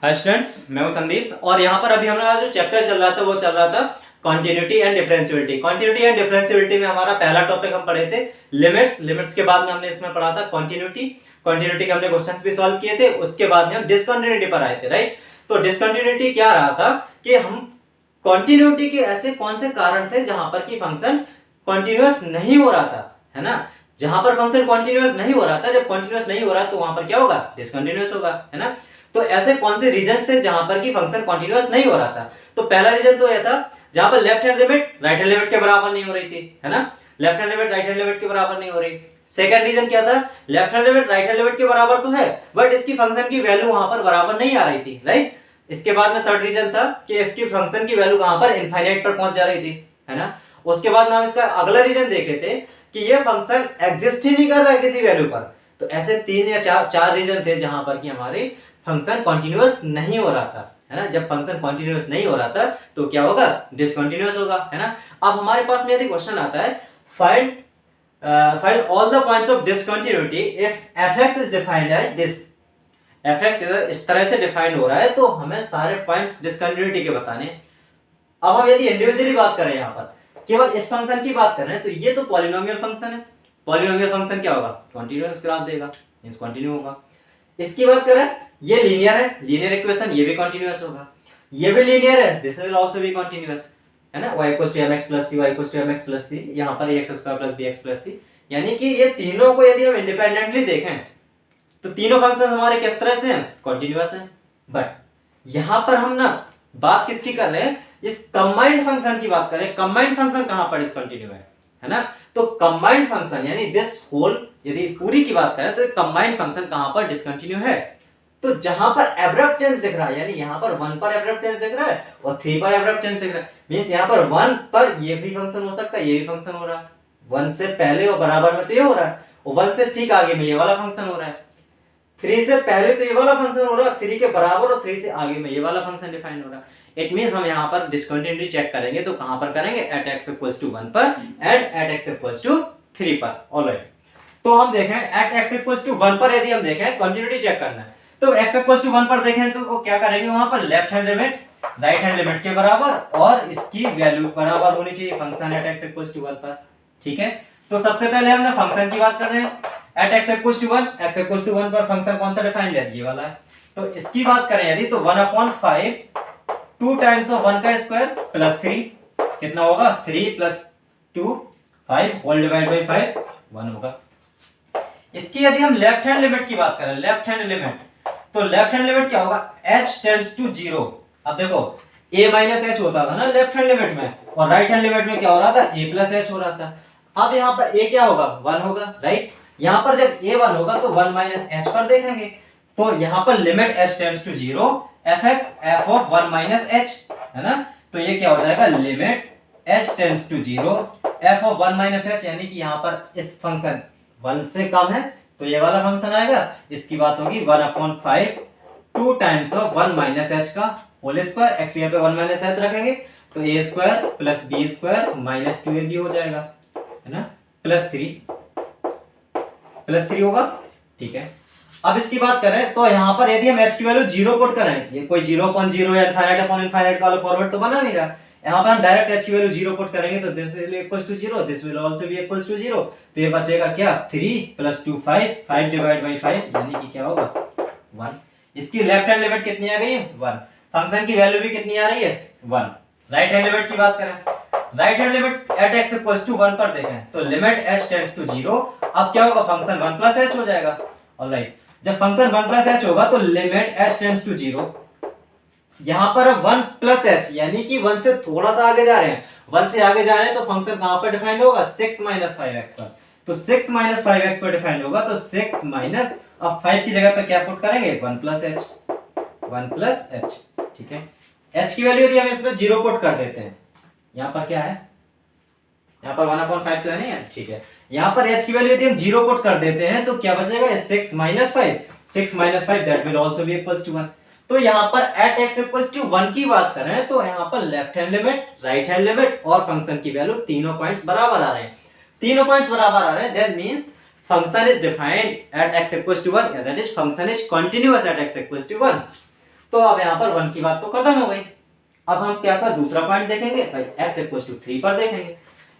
Hi students, मैं हूं संदीप और यहाँ पर अभी हमारा जो चैप्टर चल रहा था वो चल रहा था continuity and differentiability. Continuity and differentiability में हमारा पहला टॉपिक हम पढ़े थे लिमिट्स के बाद में हमने इसमें पढ़ा था कॉन्टिन्यूटी के हमने क्वेश्चंस भी सॉल्व किए थे। उसके बाद में हम डिसकंटिन्यूटी पर आए थे, राइट। तो डिसकंटिन्यूटी क्या रहा था कि हम कॉन्टिन्यूटी के ऐसे कौन से कारण थे जहां पर कि फंक्शन कॉन्टिन्यूअस नहीं हो रहा था, है ना। जहां पर फंक्शन कॉन्टिन्यूअस नहीं हो रहा था, जब कॉन्टिन्यूअस नहीं हो रहा तो वहां पर क्या होगा, डिसकंटिन्यूअस होगा, है ना। तो ऐसे कौन से रीजंस थे जहां पर कि फंक्शन कॉन्टिन्यूअस नहीं हो रहा था। तो पहला रीजन तो यह था जहां पर left hand limit right hand limit के बराबर नहीं हो रही थी, है ना। Left hand limit right hand limit के बराबर नहीं हो रही। सेकंड रीजन क्या था, left hand limit right hand limit के बराबर तो है बट इसकी फंक्शन की वैल्यू वहां पर बराबर नहीं आ रही थी, राइट। इसके बाद में थर्ड रीजन था कि इसकी फंक्शन की वैल्यू कहां पर इनफाइनाइट पर पहुंच जा रही थी, है ना। उसके बाद में हम इसका अगला रीजन देखे थे कि ये फंक्शन एग्जिस्ट ही नहीं कर रहा है किसी वैल्यू पर। तो ऐसे तीन या चार रीजन थे जहां पर कि हमारे फंक्शन कॉन्टिन्यूअस नहीं हो रहा था, है ना। जब फंक्शन कॉन्टिन्यूअस नहीं हो रहा था तो क्या होगा, डिसकंटिन्यूअस होगा, है ना। अब हमारे पास में यदि क्वेश्चन आता है find all the points of discontinuity if fx is defined as this. fx इस तरह से डिफाइंड हो रहा है तो हमें सारे पॉइंट्स डिसकंटिन्यूटी के बताने। अब हम यदि इंडिविजुअली बात करें, यहाँ पर केवल इस फंक्शन की बात कर रहे हैं तो ये तो पॉलिनोमियल फंक्शन है। पॉलिनोमियल फंक्शन क्या होगा, कॉन्टिन्यूअस ग्राफ देगा, मींस कंटिन्यू होगा। इसकी बात करें, ये लीनियर है, लीनियर इक्वेशन, ये भी कंटिन्यूअस होगा। ये भी लीनियर है, this will also B continuous, है ना। y mx + c y mx + c, यहाँ पर ax² + bx + c, यानी कि ये तीनों को यदि हम इंडिपेंडेंटली देखें तो तीनों फंक्शन हमारे किस तरह से हैं, कंटिन्यूअस हैं। बट यहाँ पर हम ना बात किसकी कर रहे हैं, इस कंबाइंड फंक्शन की बात कर रहे हैं। कंबाइंड फंक्शन कहां पर डिसकंटिन्यू है ना। तो कंबाइंड फंक्शन यानी दिस होल, यदि पूरी की बात करें तो कंबाइंड फंक्शन कहां पर डिसकंटिन्यू है, तो जहां पर एब्रप्ट चेंज दिख रहा है, यानी यहां पर 1 पर एब्रप्ट चेंज दिख रहा है और 3 पर एब्रप्ट चेंज दिख रहा है, मींस यहां पर 1 पर ये भी फंक्शन हो सकता है, ये भी फंक्शन हो रहा है। 1 से पहले और बराबर में तो ये हो रहा है, और 1 से ठीक आगे में ये वाला फंक्शन हो रहा है। 3 से पहले तो ये वाला फंक्शन हो रहा है, 3 के बराबर और 3 से आगे में ये वाला फंक्शन डिफाइन हो रहा है। इट मींस हम यहाँ पर डिसकंटिन्यूटी चेक करेंगे तो कहां पर करेंगे, एट x = 1 पर एंड एट x = 3 पर। ऑलराइट, तो हम देखें एट x = 1 पर यदि हम देखें कंटिन्यूटी चेक करना है तो x = 1 पर देखें तो वो क्या करेंगे, वहां पर left hand limit right hand limit के बराबर और इसकी वैल्यू बराबर होनी चाहिए फंक्शन एट x = 1 पर, ठीक है। तो सबसे पहले हमने फंक्शन की बात कर रहे हैं, एट x = 1 पर फंक्शन कौन सा डिफाइंड है, ये वाला है। तो इसकी बात करें यदि तो 1/5 2 टाइम्स ऑफ 1 का स्क्वायर प्लस 3 कितना होगा, 3 + 2 5 होल डिवाइड बाय 5 1 होगा। इसकी यदि हम लेफ्ट हैंड लिमिट की बात करें, लेफ्ट हैंड लिमिट, तो लेफ्ट हैंड लिमिट क्या होगा, h टेंड्स टू 0। अब देखो a - h होता था ना लेफ्ट हैंड लिमिट में, और राइट हैंड लिमिट में क्या हो रहा था, a + h हो रहा था। अब यहाँ पर a क्या होगा, 1 होगा, राइट। यहाँ पर जब a 1 होगा तो 1 - h पर देखेंगे, तो यहाँ पर limit h tends to 0 fx f(1 - h), है ना। तो ये क्या हो जाएगा, limit h tends to 0 f(1 - h), यानी कि यहाँ पर इस फंक्शन 1 से कम है तो ये वाला फंक्शन आएगा। इसकी बात होगी 1/5 2 टाइम्स ऑफ 1 - h का होल स्क्वायर, x यहाँ पे 1 - h रखेंगे तो a² + b² - 2ab हो जाएगा, है ना, +3 होगा, ठीक है। अब इसकी बात करें तो यहाँ पर यदि हम h की वैल्यू 0 पुट करें, ये कोई 0/0 या इनफाइनाइट का फॉर्मेट तो बना नहीं रहा, यहाँ पर हम डायरेक्ट h की वैल्यू 0 पुट करेंगे तो this will equals to 0, this will also be equals to 0। तो ये बचेगा क्या, 3 + 2 5 डिवाइड बाय 5, यानी कि क्या होगा 1। इसकी लेफ्ट हैंड लिमिट कितनी आ गई है, 1। फंक्शन की वैल्यू भी कितनी आ रही है, 1। राइट हैंड लिमिट की बात करें, right hand limit at x = 1 पर देखें तो लिमिट h टेंड्स टू 0। अब क्या होगा, फंक्शन 1 + h हो जाएगा। ऑलराइट, जब फंक्शन 1 + h होगा तो लिमिट h टेंड्स टू 0, यहां पर 1 + h यानी कि 1 से थोड़ा सा आगे जा रहे हैं, 1 से आगे जा रहे हैं तो फंक्शन कहां पर डिफाइंड होगा, 6 - 5x पर। तो 6 - 5x पर डिफाइंड होगा तो 6 माइनस, अब 5 की जगह पे क्या पुट करेंगे, 1 + h, ठीक है। h की वैल्यू यदि हम इसमें 0 पुट कर देते हैं, यहां पर क्या है, यहाँ पर 1/5 तो है नहीं है, ठीक है। यहाँ पर h की वैल्यू यदि हम 0 पुट कर देते हैं तो क्या बचेगा, 6 - 5 that will also be equals to 1। तो यहाँ पर एट x = 1 की बात करें तो यहाँ पर left hand limit right hand limit और फंक्शन की वैल्यू तीनों पॉइंट्स बराबर आ रहे हैं, तीनों पॉइंट्स बराबर आ रहे हैं, that means function is defined at x = 1, that is function is continuous at x = 1। तो अब यहाँ पर 1 की बात तो खत्म हो गई। अब हम कैसा दूसरा पॉइंट देखेंगे भाई, x इक्वल टू 3 पर देखेंगे।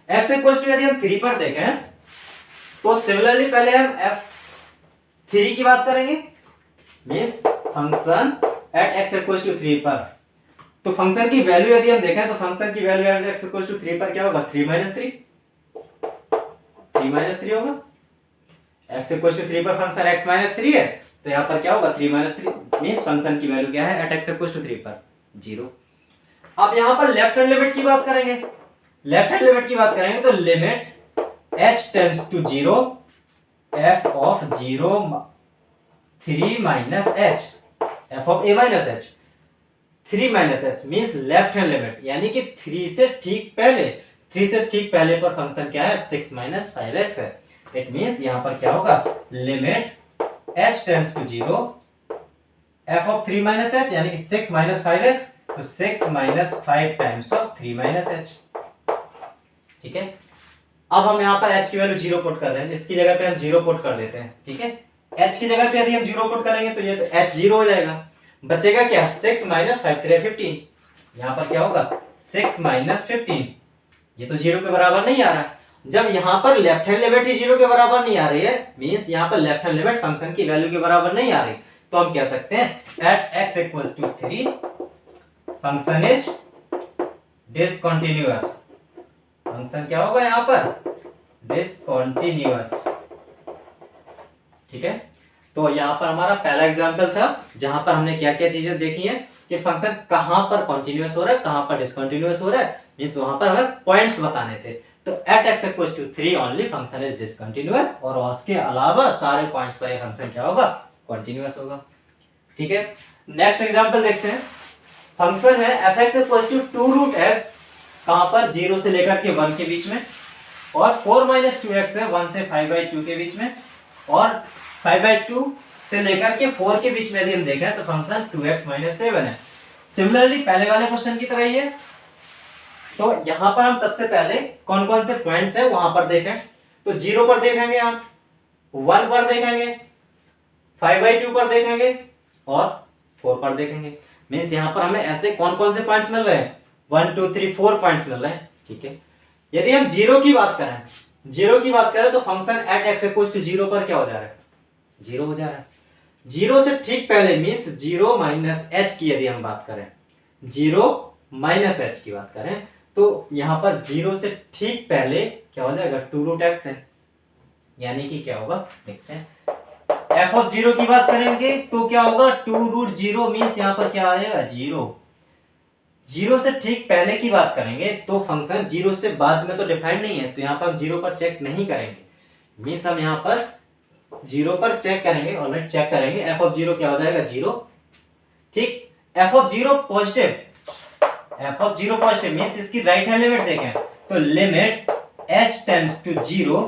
x इक्वल टू यदि हम 3 पर देखें तो सिमिलरली पहले हम f3 की बात करेंगे, means function at x equal to 3 पर। तो फंक्शन की वैल्यू यदि हम देखें तो फंक्शन की value at x equal to 3 पर क्या होगा, 3 माइनस 3 होगा। x इक्वल टू 3 पर फंक्शन x माइनस 3 है, तो यहाँ पर क्या होगा 3 माइनस 3, मींस फंक्शन की वैल्यू क्या है एट x इक्वल टू 3 पर 0। अब यहाँ पर लेफ्ट हैंड लिमिट की बात करेंगे। लेफ्ट हैंड लिमिट की बात करेंगे तो limit h tends to 0 f of 0 3 minus h f of a minus h 3 minus h means left hand limit, यानी कि 3 से ठीक पहले पर फंक्शन क्या है 6 माइनस 5x है। इट मींस यहाँ पर क्या होगा, limit h tends to 0 f of 3 minus h यानी कि 6 माइनस 5x, तो 6 minus 5 times of 3 minus h। ठीक है, अब हम यहाँ पर h की वैल्यू 0 पुट कर रहे हैं, इसकी जगह पे हम 0 पुट कर देते हैं। ठीक है, h की जगह पे यदि हम 0 पुट करेंगे तो ये तो h 0 हो जाएगा, बचेगा क्या 6 माइनस 5 3 15। यहाँ पर क्या होगा 6 माइनस 15, ये तो 0 के बराबर नहीं आ रहा। जब यहाँ पर लेफ्ट हैंड लिमिट ही 0 के बराबर नहीं आ रही है, मींस यहाँ पर लेफ्ट हैंड लिमिट फंक्शन की वैल्यू के बराबर नहीं आ रही, तो हम कह सकते हैं at x equals to 3 function is discontinuous. Function क्या होगा यहाँ पर डिसकंटीन्यूअस। ठीक है, तो यहाँ पर हमारा पहला एग्जांपल था जहां पर हमने क्या क्या चीजें देखी हैं कि फंक्शन कहां पर कंटीन्यूअस हो रहा है, कहां पर डिसकंटीन्यूअस हो रहा है, मींस वहां पर हमें पॉइंट्स बताने थे। तो at x equals to 3 only function is discontinuous, और उसके अलावा सारे पॉइंट्स पर ये फंक्शन क्या होगा, कंटीन्यूअस होगा। ठीक है, नेक्स्ट एग्जांपल देखते हैं। फंक्शन है f(x) equals to 2 root x, कहां पर 0 से लेकर के 1 के बीच में, और 4 माइनस 2x है 1 से 5/2 के बीच में, और 5/2 से लेकर के 4 के बीच में यदि हम देखें तो फंक्शन 2x माइनस 7 है। सिमिलरली पहले वाले क्वेश्चन की तरह ही है। तो यहां पर हम सबसे पहले कौन कौन से पॉइंट्स है वहां पर देखें, तो 0 पर देखेंगे, हम 1 पर देखेंगे, 5/2 पर देखेंगे, और 4 पर देखेंगे। मींस यहाँ पर हमें ऐसे कौन कौन से पॉइंट्स मिल रहे हैं, 1 2 3 4 पॉइंट्स मिल रहे हैं। ठीक है, यदि हम 0 की बात करें तो function at x equals to 0 पर क्या हो जा रहा है, 0 हो जा रहा है। 0 से ठीक पहले मींस 0 माइनस h की यदि हम बात करें, 0 माइनस h की बात करें, तो यहाँ पर 0 से ठीक पहले क्या हो जाएगा 2 रूट x है, यानी कि क्या होगा देखते हैं। f ऑफ 0 की बात करेंगे तो क्या होगा 2 रूट 0 मींस यहाँ पर क्या आएगा 0। 0 से ठीक पहले की बात करेंगे तो फंक्शन 0 से बाद में तो डिफाइंड नहीं है, तो यहाँ पर हम 0 पर चेक नहीं करेंगे, मींस हम यहाँ पर 0 पर चेक करेंगे, ऑलरेडी चेक करेंगे। f ऑफ 0 क्या हो जाएगा 0। ठीक, f ऑफ 0 पॉजिटिव मींस इसकी राइट हैंड लिमिट देखें तो limit h tends to 0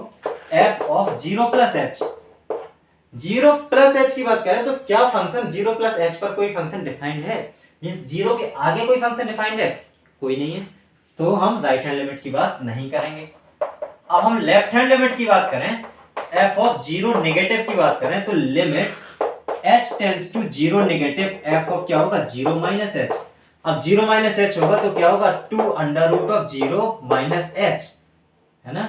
f of 0 plus h। 0 plus h की बात करें तो क्या फंक्शन 0 प्लस h पर कोई फंक्शन डिफाइंड है, मींस 0 के आगे कोई फंक्शन डिफाइंड है, कोई नहीं है, तो हम राइट हैंड लिमिट की बात नहीं करेंगे। अब हम लेफ्ट हैंड लिमिट की बात करें, f ऑफ 0 नेगेटिव की बात करें तो limit h tends to 0 negative f of क्या होगा 0 माइनस h। अब 0 माइनस h होगा तो क्या होगा 2 under root of 0 minus h, है ना।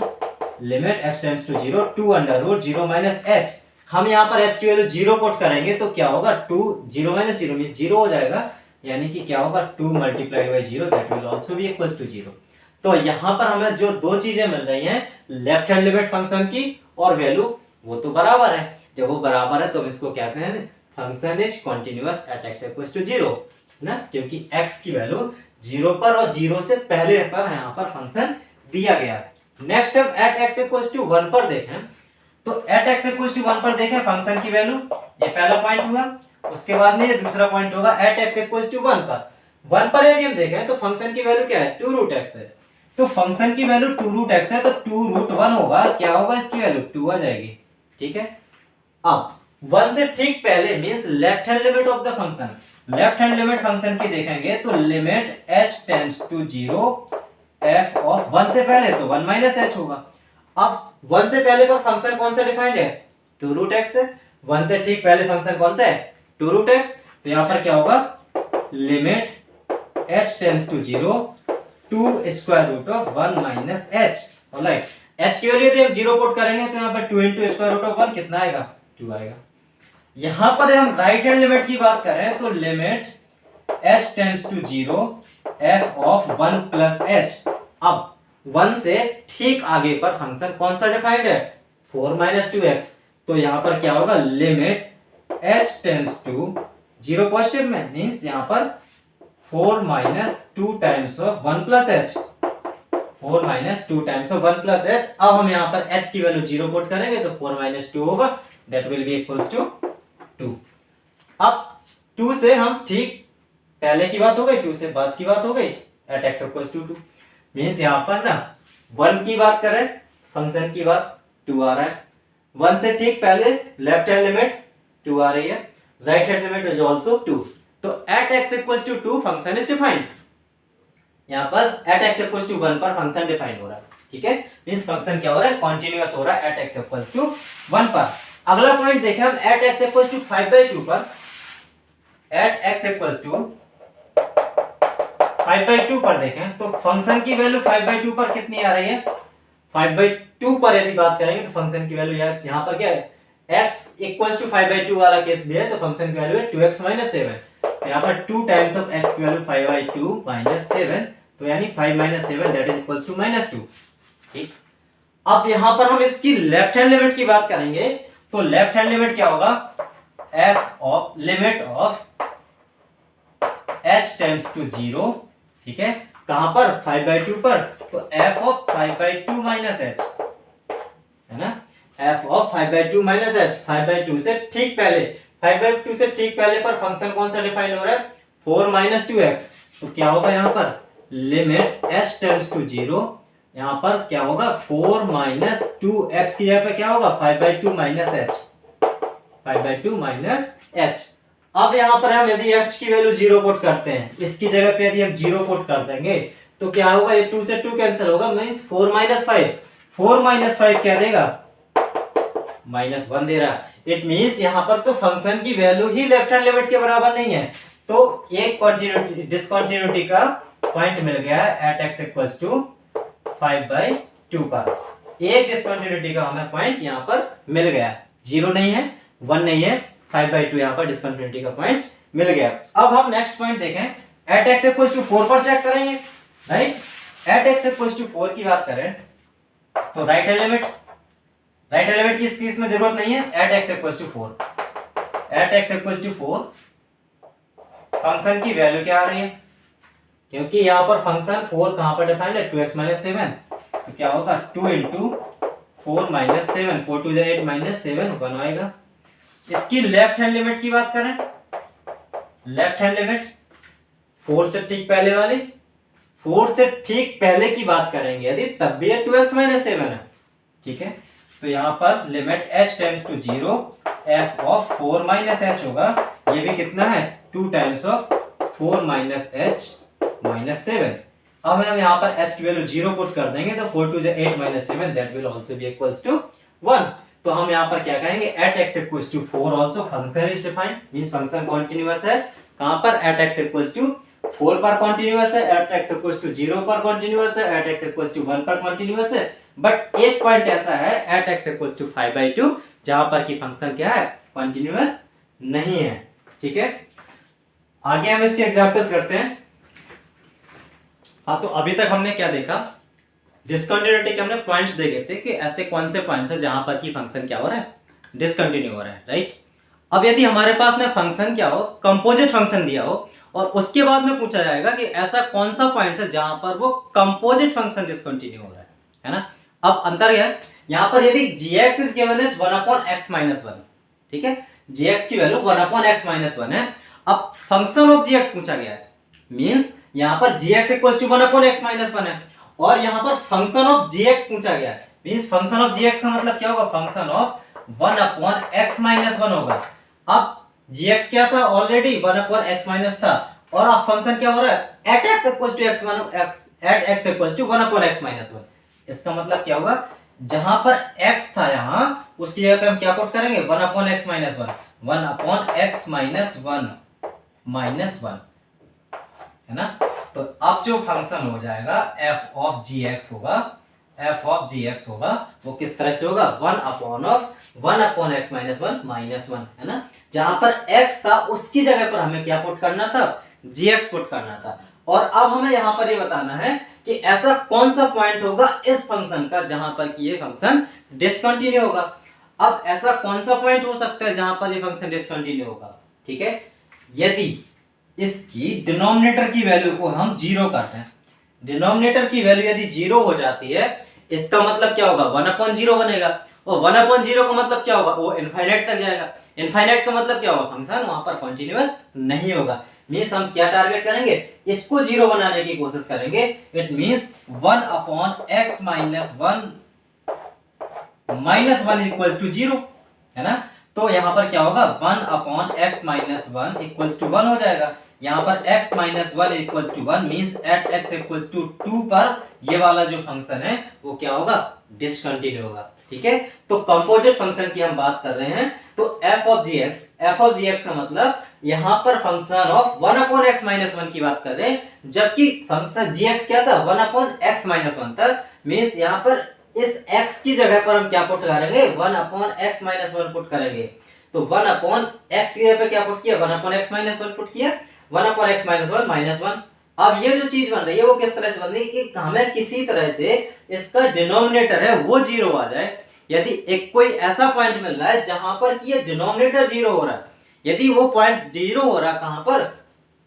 Limit h tends to 0 2 under root 0 minus h। हम यहाँ पर h की वैल्यू 0 पुट करेंगे तो क्या होगा 2 0 माइनस 0 मींस 0 हो जाएगा, यानी कि क्या होगा 2 multiplied by 0 that will also be equals to 0। तो यहाँ पर हमें जो दो चीजें मिल रही हैं लेफ्ट हैंड लिमिट फंक्शन की और वैल्यू, वो तो बराबर है। जब वो बराबर है तो हम इसको क्या कहते हैं, function is continuous at x equals to 0, ना, क्योंकि x की वैल्यू 0 पर और 0 से पहले पर यहाँ पर फंक्शन दिया गया है। नेक्स्ट हम एट x इक्वल्स टू 1 पर देखें, तो एट x इक्वल्स टू 1 पर देखें फंक्शन की वैल्यू, ये पहला पॉइंट हुआ। उसके बाद में ये दूसरा पॉइंट होगा एट x इक्वल्स टू 1 पर। 1 पर यदि हम देखें तो फंक्शन की वैल्यू क्या है 2 रूट x है, तो फंक्शन की वैल्यू 2 रूट x है तो 2 रूट 1 होगा, क्या होगा इसकी वैल्यू 2 आ जाएगी। ठीक है, अब 1 से ठीक पहले means left hand limit of the function, left hand limit function की देखेंगे तो limit h tends to 0 f of 1 से पहले तो 1 माइनस h होगा। अब 1 से पहले पर फंक्शन कौन सा डिफाइंड है 2 रूट x है, 1 से ठीक पहले फंक्शन कौन सा है 2 रूट x, तो यहाँ पर क्या होगा limit h tends to 0 two square root of 1 minus h। Alright, h की वैल्यू यदि हम 0 पुट करेंगे तो यहाँ पर 2 इंटू स्क्वायर रूट ऑफ 1 कितना आएगा, 2 आएगा। यहाँ पर हम राइट हैंड लिमिट की बात करें तो limit h tends to 0 f of 1 plus h। अब 1 से ठीक आगे पर फंक्शन कौन सा डिफाइंड है, 4 माइनस 2x। तो यहाँ पर क्या होगा, limit h tends to 0 positive में, मीन्स यहाँ पर 4 minus 2 times of 1 plus h, 4 minus 2 times of 1 plus h। अब हम यहाँ पर h की वैल्यू 0 पुट करेंगे तो 4 माइनस 2 होगा, that will be equals to 2। अब 2 से हम ठीक पहले की बात हो गई, 2 से बाद की बात हो गई, at x equals to 2। Means यहाँ पर ना 1 की बात करें फंक्शन की बात 2 आ रहा है, 1 से ठीक पहले लेफ्ट हैंड लिमिट 2 आ रही है, right hand limit is also 2। तो at x equals to 2 function is defined. यहाँ पर एट x इक्वल्स टू 1 पर फंक्शन डिफाइन हो रहा है, ठीक है। मींस फंक्शन क्या हो रहा है, कॉन्टिन्यूअस हो रहा है एट x इक्वल्स टू 1 पर। अगला पॉइंट देखें हम एट x इक्वल्स टू 5/2 पर, एट x इक्वल्स टू 5/2 पर देखें तो फंक्शन की वैल्यू 5/2 पर कितनी आ रही है, 5/2 पर यदि बात करेंगे तो फंक्शन की वैल्यू यहाँ पर क्या है, x इक्वल्स टू 5/2 वाला केस भी है तो फंक्शन की वैल्यू है 2x माइनस 7। तो यहाँ पर 2 टाइम्स ऑफ x की वैल्यू 5/2 माइनस 7, तो यानी 5 minus 7 that is equals to minus 2। ठीक, अब यहाँ पर हम इसकी लेफ्ट हैंड लिमिट की बात करेंगे तो लेफ्ट हैंड लिमिट क्या होगा, f of limit of h tends to 0, ठीक है, कहां पर 5/2 पर, तो f ऑफ 5/2 माइनस h है ना, f ऑफ 5/2 माइनस h, 5/2 से ठीक पहले, 5/2 से ठीक पहले पर फंक्शन कौन सा डिफाइन हो रहा है, 4 माइनस 2x। तो क्या होगा यहाँ पर लिमिट h टेंड्स टू 0, यहाँ पर क्या होगा 4 माइनस 2x की जगह पे क्या होगा 5/2 माइनस h, 5/2 माइनस h। अब यहाँ पर हम यदि h की वैल्यू 0 पुट करते हैं, इसकी जगह पे यदि हम 0 पुट कर देंगे तो क्या होगा, ये 2 से 2 कैंसिल होगा, मींस 4 माइनस 5, 4 माइनस 5 क्या देगा, माइनस 1 दे रहा है। इट मींस यहाँ पर तो फंक्शन की वैल्यू ही लेफ्ट हैंड लिमिट के बराबर नहीं है, तो एक कंटिन्यूटी डिसकंटिन्यूटी का पॉइंट मिल गया है एट x इक्वल्स टू 5/2 पर। एक डिसकंटिन्यूटी का हमें पॉइंट यहाँ पर मिल गया, 0 नहीं है, 1 नहीं है, 5/2 यहाँ पर डिसकंटिन्यूटी का पॉइंट मिल गया। अब हम नेक्स्ट पॉइंट देखें, एट x इक्वल्स टू 4 पर चेक करेंगे, right. At x equals to 4 की बात करें तो राइट हैंड लिमिट की इसकी इसमें जरूरत नहीं है, at x equals to 4, at x equals to 4 function की वैल्यू क्या आ रही है, क्योंकि यहाँ पर फंक्शन 4 कहां पर डिफाइंड है, 2x माइनस 7, तो क्या होगा 2 इंटू 4 माइनस 7, 4 2 8 माइनस 7 1 आएगा। इसकी लेफ्ट हैंड लिमिट की बात करें, लेफ्ट हैंड लिमिट 4 से ठीक पहले वाली, 4 से ठीक पहले की बात करेंगे यदि तब भी 2x माइनस 7 है, ठीक है। तो यहाँ पर limit h tends to 0 f of 4 minus h होगा, ये भी कितना है 2 times of 4 minus h minus 7। अब हम यहाँ पर h की वैल्यू 0 पुट कर देंगे तो 4 2 8 minus 7 that will also be equals to 1। तो हम यहाँ पर क्या कहेंगे, at x equals to 4 also function is defined, means function continuous है, कहां पर एट x इक्वल्स टू 4 पर कंटीन्यूअस है, एट x इक्वल्स टू 0 पर कंटीन्यूअस है, एट x इक्वल्स टू 1 पर कंटीन्यूअस है। बट एक पॉइंट ऐसा है एट x इक्वल्स टू 5/2 जहां पर की फंक्शन क्या है, कंटीन्यूअस नहीं है, ठीक है। आगे हम इसके एग्जांपल्स करते हैं। हाँ, तो अभी तक हमने क्या देखा, डिसकंटिन्यूटी के हमने पॉइंट्स देखे थे कि ऐसे कौन से पॉइंट्स है जहां पर की फंक्शन क्या हो रहा है, डिसकंटिन्यू हो रहा है, राइट। अब यदि हमारे पास में फंक्शन क्या हो, कंपोजिट फंक्शन दिया हो और उसके बाद में पूछा जाएगा कि ऐसा कौन सा पॉइंट है जहां पर वो कंपोजिट फंक्शन डिसकंटिन्यू हो रहा है ना। अब अंतर क्या है, यहाँ पर यदि gx is given is 1/x minus 1, ठीक है, gx की वैल्यू 1/x माइनस 1 है। अब फंक्शन ऑफ gx पूछा गया है, मींस यहाँ पर gx equals to 1/x minus 1 है और यहाँ पर फंक्शन ऑफ gx पूछा गया है, मींस फंक्शन ऑफ gx का मतलब क्या होगा, फंक्शन ऑफ 1/x माइनस 1 होगा। अब gx क्या था, ऑलरेडी 1/x माइनस था और अब फंक्शन क्या हो रहा है, at x equals to at x equals to 1/x minus 1। इसका मतलब क्या होगा, जहां पर x था यहाँ उसकी जगह पे हम क्या पुट करेंगे, 1/x minus 1, 1/x minus 1 minus 1। है ना। तो अब जो फंक्शन हो जाएगा एफ ऑफ जी एक्स होगा, एफ ऑफ जी एक्स होगा वो किस तरह से होगा, 1 अपॉन एक्स माइनस वन, है ना। जहां पर x था उसकी जगह पर हमें क्या पुट करना था, gx पुट करना था। और अब हमें यहां पर ये बताना है कि ऐसा कौन सा पॉइंट होगा इस फंक्शन का जहां पर कि ये फंक्शन डिसकंटिन्यू होगा। अब ऐसा कौन सा पॉइंट हो सकता है जहां पर ये फंक्शन डिसकंटिन्यू होगा, ठीक है। यदि इसकी डिनोमिनेटर की वैल्यू को हम जीरो करते हैं, डिनोमिनेटर की वैल्यू यदि जीरो हो जाती है इसका मतलब क्या होगा, 1/0 बनेगा। और 1/0 का मतलब क्या होगा, वो इनफाइनाइट तक जाएगा। इनफाइनाइट का मतलब क्या होगा, फंक्शन वहां पर कंटीन्यूअस नहीं होगा। मींस हम क्या टारगेट करेंगे, इसको जीरो बनाने की कोशिश करेंगे। It means 1/x minus one equals to zero, है ना। तो यहां पर क्या होगा, 1/x minus one equals to 1 हो जाएगा। यहाँ पर x minus one equals to 1 means at x equals to 2 पर ये वाला जो फंक्शन है वो क्या होगा, डिसकंटिन्यू होगा, ठीक है। तो कंपोजिट फंक्शन की हम बात कर रहे हैं। तो f ऑफ gx का मतलब यहाँ पर function of 1/x minus one की बात कर रहे हैं, जबकि फंक्शन gx क्या था, 1/x माइनस वन था। मीन्स यहाँ पर इस x की जगह पर हम क्या पुट करेंगे, 1/x माइनस वन पुट करेंगे। तो 1/x की जगह पे क्या पुट किया, 1/x माइनस वन पुट किया, 1/x minus one minus one. अब ये जो चीज बन रही है वो किस तरह से बन रही है कि हमें किसी तरह से इसका डिनोमिनेटर है वो जीरो आ जाए। यदि एक कोई ऐसा पॉइंट मिल रहा है जहां पर कि ये डिनोमिनेटर जीरो हो रहा है, यदि वो पॉइंट जीरो हो रहा है कहां पर,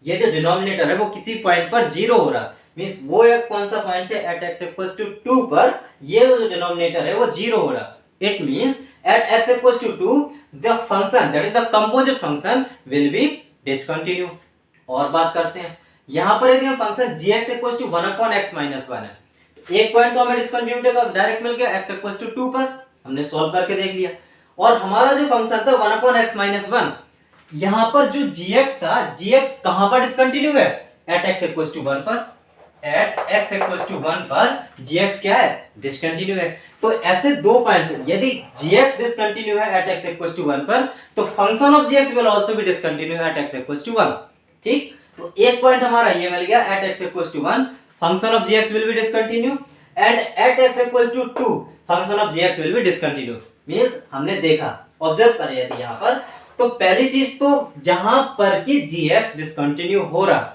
ये जो डिनोमिनेटर है वो किसी पॉइंट पर जीरो हो रहा है, मींस वो एक कौन सा पॉइंट है, एट x इक्वल्स टू 2 पर ये जो डिनोमिनेटर है वो जीरो हो रहा है। It means at x equals to 2 the function that is the composite function will be discontinue. और बात करते हैं यहां पर, यदि हम फंक्शन gx equals to 1/x minus one है, तो एक पॉइंट तो हमें डिसकंटिन्यूटी का डायरेक्ट मिल गया, x इक्वल्स टू 2 पर हमने सॉल्व करके देख लिया। और हमारा जो फंक्शन था 1/x माइनस वन, यहां पर जो gx था, gx कहां पर डिसकंटिन्यू है, एट x इक्वल्स टू 1 पर, एट x इक्वल्स टू 1 पर gx क्या है, डिसकंटिन्यू है। तो ऐसे दो पॉइंट्स, यदि gx डिसकंटिन्यू है एट x इक्वल्स टू 1 पर, तो function of gx will also be discontinue at x equals to 1, ठीक। तो एक पॉइंट हमारा ये मिल गया, at x equals to 1 function of gx will be discontinue, and at x equals to 2 function of gx will be discontinue. Means हमने देखा, observe करें यदि यहां पर, तो पहली चीज तो जहां पर कि gx डिसकंटिन्यू हो रहा,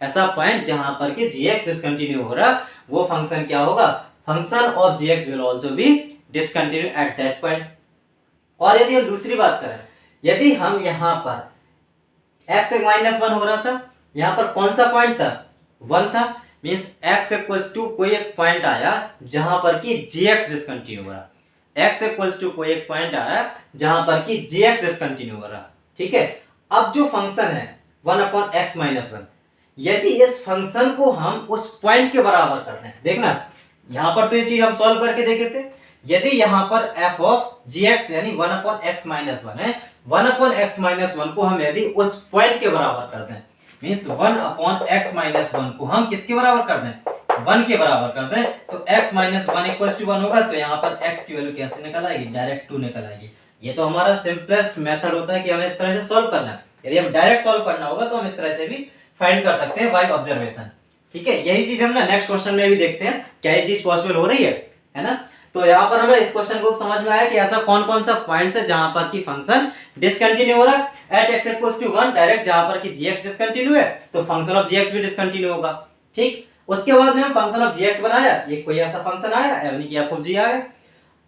ऐसा पॉइंट जहां पर कि gx डिसकंटिन्यू हो रहा, वो फंक्शन क्या होगा, function of gx will also be discontinue at that point. और यदि हम दूसरी बात करें, यदि हम यहां पर x माइनस वन हो रहा था, यहां पर कौन सा पॉइंट था, 1 था, मींस x इक्वल्स टू कोई एक पॉइंट आया जहां पर कि gx डिसकंटिन्यू हो रहा, x इक्वल्स टू कोई एक पॉइंट आया जहां पर कि gx डिसकंटिन्यू हो रहा, ठीक है। अब जो फंक्शन है 1/x माइनस वन, यदि इस फंक्शन को हम उस पॉइंट के बराबर करते हैं, देखना यहां पर तो ये चीज हम सॉल्व करके देखे थे, यदि यहां पर f ऑफ gx यानी 1/x माइनस वन है, 1/x माइनस वन को हम यदि उस पॉइंट के बराबर कर दें, मींस 1/x माइनस वन को हम किसके बराबर कर दें, 1 के बराबर कर दें, तो x minus one equals to 1 होगा। तो यहाँ पर x की वैल्यू कैसे निकल आएगी, डायरेक्ट 2 निकल आएगी। ये तो हमारा सिंपलेस्ट मेथड होता है कि हमें इस तरह से सॉल्व करना है। यदि हम डायरेक्ट सॉल्व करना होगा तो हम इस तरह से भी फाइंड कर सकते हैं बाय ऑब्जर्वेशन, ठीक है। यही चीज हम ना नेक्स्ट क्वेश्चन में भी देखते हैं, क्या ये चीज पॉसिबल हो रही है ना। तो यहाँ पर हमें इस क्वेश्चन को समझ में आया कि ऐसा कौन कौन सा पॉइंट्स है जहां पर कि फंक्शन डिसकंटिन्यू हो रहा है, at x equals to 1 direct जहां पर कि gx डिसकंटिन्यू है, तो फंक्शन ऑफ gx भी डिसकंटिन्यू होगा, ठीक। उसके बाद में हम फंक्शन ऑफ gx बनाया, ये कोई ऐसा फंक्शन आया यानी कि f ऑफ g आया,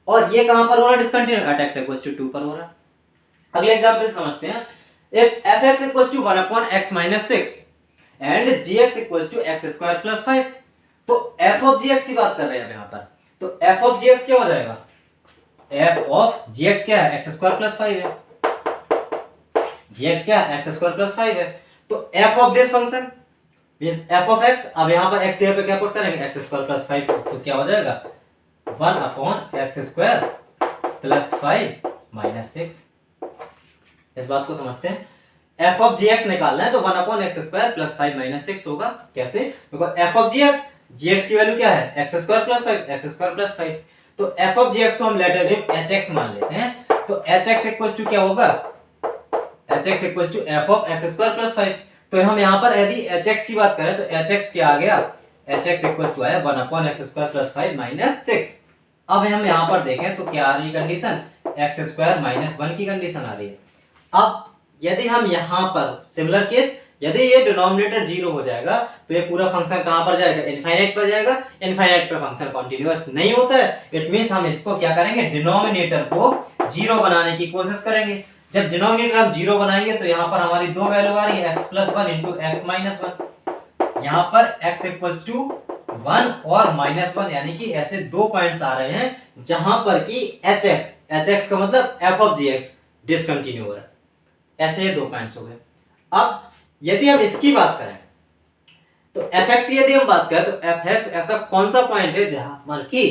और ये कहां पर हो रहा है discontinue, at x equals to 2 पर हो रहा है। अगले एग्जांपल समझते हैं, if fx equals to 1/x minus 6 and gx equals to x square plus 5, तो f ऑफ gx की बात कर रहे हैं यहां पर, तो f ऑफ gx क्या हो जाएगा, f ऑफ gx क्या है, x स्क्वायर प्लस 5 है, gx क्या है, x स्क्वायर प्लस 5 है। तो f of this function means f of x, अब यहां पर x यहाँ पे क्या पुट करेंगे, x स्क्वायर प्लस 5, तो क्या हो जाएगा 1/x स्क्वायर प्लस 5 माइनस 6। इस बात को समझते हैं, f ऑफ gx निकालना है तो 1/x स्क्वायर प्लस 5 माइनस 6 होगा। कैसे, देखो f ऑफ gx की वैल्यू क्या है, x square plus 5, x square plus 5, तो f ऑफ gx को हम लेटर जो hx मान लेते हैं, तो hx इक्वल्स टू क्या होगा, hx equals to f of x square plus 5, तो हम यहाँ पर यदि एच एक्स की बात करें तो एच एक्स क्या आ गया, एच एक्स इक्वल टू आया 1/x² + 5 - 6। अब हम यहाँ पर देखें तो क्या आ रही है कंडीशन, x² - 1 की कंडीशन आ रही है। अब यदि हम यहाँ पर सिमिलर केस, यदि ये डिनोमिनेटर 0 हो जाएगा तो ये पूरा फंक्शन कहाँ पर जाएगा, इनफाइनाइट पर जाएगा। इनफाइनाइट पर फंक्शन कॉन्टिन्यूअस नहीं होता है। इट मींस हम इसको क्या करेंगे, डिनोमिनेटर को 0 बनाने की कोशिश करेंगे। जब डिनोमिनेटर हम 0 बनाएंगे तो यहाँ पर हमारी दो वैल्यू आ रही है, x + 1 × x - 1। यहाँ पर x = 1 और -1, यानी कि ऐसे दो पॉइंट्स आ रहे हैं जहां पर कि hx का मतलब f(g)x डिसकंटिन्यू हो रहा है। ऐसे ये दो पॉइंट्स हो गए। अब यदि हम इसकी बात करें तो fx की यदि हम बात करें तो fx ऐसा कौन सा पॉइंट है जहां पर कि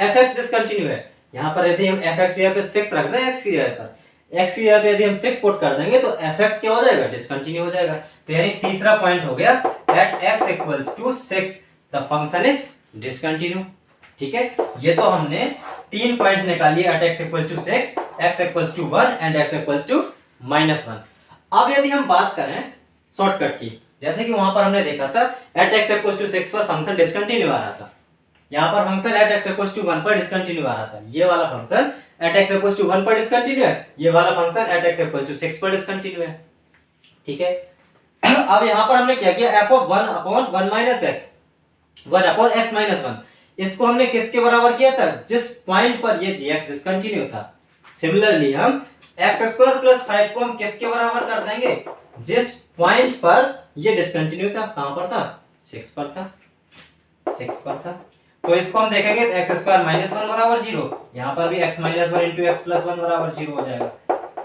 fx डिसकंटिन्यू है। यहाँ पर यदि हम fx यहाँ पे 6 रख दें x की जगह पर, x की जगह पे यदि हम 6 पुट कर देंगे तो fx क्या हो जाएगा, डिसकंटिन्यू हो जाएगा। तो यानी तीसरा पॉइंट हो गया, at x = 6 the function is discontinue. ठीक है, ये तो हमने 3 पॉइंट्स निकाली, at x = 6, x = 1 and x = -1। अब यदि हम बात करें शॉर्टकट की, जैसे कि वहां पर हमने देखा था at x = 6 पर फंक्शन डिसकंटिन्यू आ रहा था, यहाँ पर फंक्शन at x = 1 पर डिसकंटिन्यू आ रहा था। ये वाला फंक्शन at x = 1 पर डिसकंटिन्यू है, ये वाला फंक्शन at x = 6 पर डिसकंटिन्यू है। ठीक है, अब यहाँ पर हमने क्या किया, f(1/1 - x)(1/x - 1), इसको हमने किसके बराबर किया था, जिस पॉइंट पर ये gx डिसकंटिन्यू था। सिमिलरली हम x² + 5 को हम किसके बराबर कर देंगे, जिस पॉइंट पर ये डिसकंटिन्यू था। कहां पर था, 6 पर था, 6 पर था। तो इसको हम देखेंगे तो x² - 1 बराबर 0, यहाँ पर भी x - 1 × x + 1 बराबर 0 हो जाएगा।